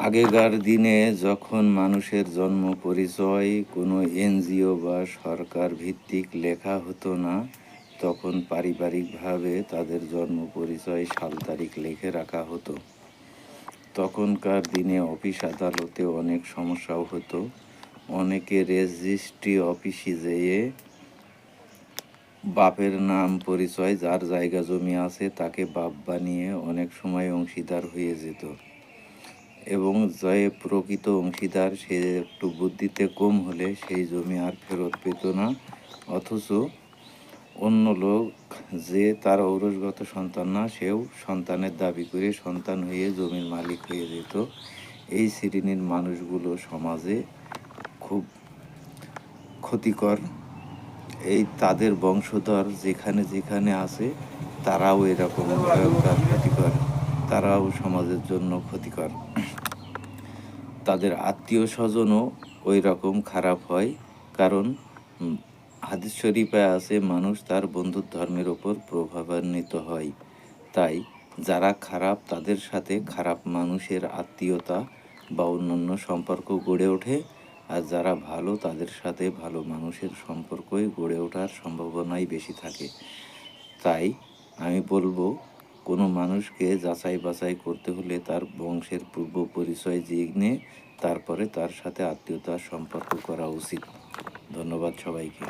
আগেকার দিনে যখন মানুষের জন্ম পরিচয় কোনো এনজিও বা সরকার ভিত্তিক লেখা হতো না, তখন পারিবারিকভাবে তাদের জন্ম পরিচয় সাল তারিখ লিখে রাখা হতো। তখনকার দিনে অফিস আদালতে অনেক সমস্যাও হতো। অনেকে রেজিস্ট্রি অফিসে যেয়ে বাপের নাম পরিচয়, যার জায়গা জমি আছে তাকে বাপ বানিয়ে অনেক সময় অংশীদার হয়ে যেত, এবং যে প্রকৃত অংশীদার সে একটু বুদ্ধিতে কম হলে সেই জমি আর ফেরত পেত না। অথচ অন্য লোক যে তার ঔরসগত সন্তান না, সেও সন্তানের দাবি করে সন্তান হয়ে জমির মালিক হয়ে যেত। এই শ্রেণীর মানুষগুলো সমাজে খুব ক্ষতিকর। এই তাদের বংশধর যেখানে যেখানে আছে তারাও এরকম ভয়ঙ্কর ক্ষতিকর, তারাও সমাজের জন্য ক্ষতিকর। তাদের আত্মীয় স্বজনও ওই রকম খারাপ হয়, কারণ হাদিস শরীফে আছে মানুষ তার বন্ধুর ধর্মের ওপর প্রভাবান্বিত হয়। তাই যারা খারাপ তাদের সাথে খারাপ মানুষের আত্মীয়তা বা অন্যান্য সম্পর্ক গড়ে ওঠে, আর যারা ভালো তাদের সাথে ভালো মানুষের সম্পর্কই গড়ে ওঠার সম্ভাবনাই বেশি থাকে। তাই আমি বলবো, কোনো মানুষকে যাচাই বাছাই করতে হলে তার বংশের পূর্ব পরিচয় জেনে তারপরে তার সাথে আত্মীয়তার সম্পর্ক করা উচিত। ধন্যবাদ সবাইকে।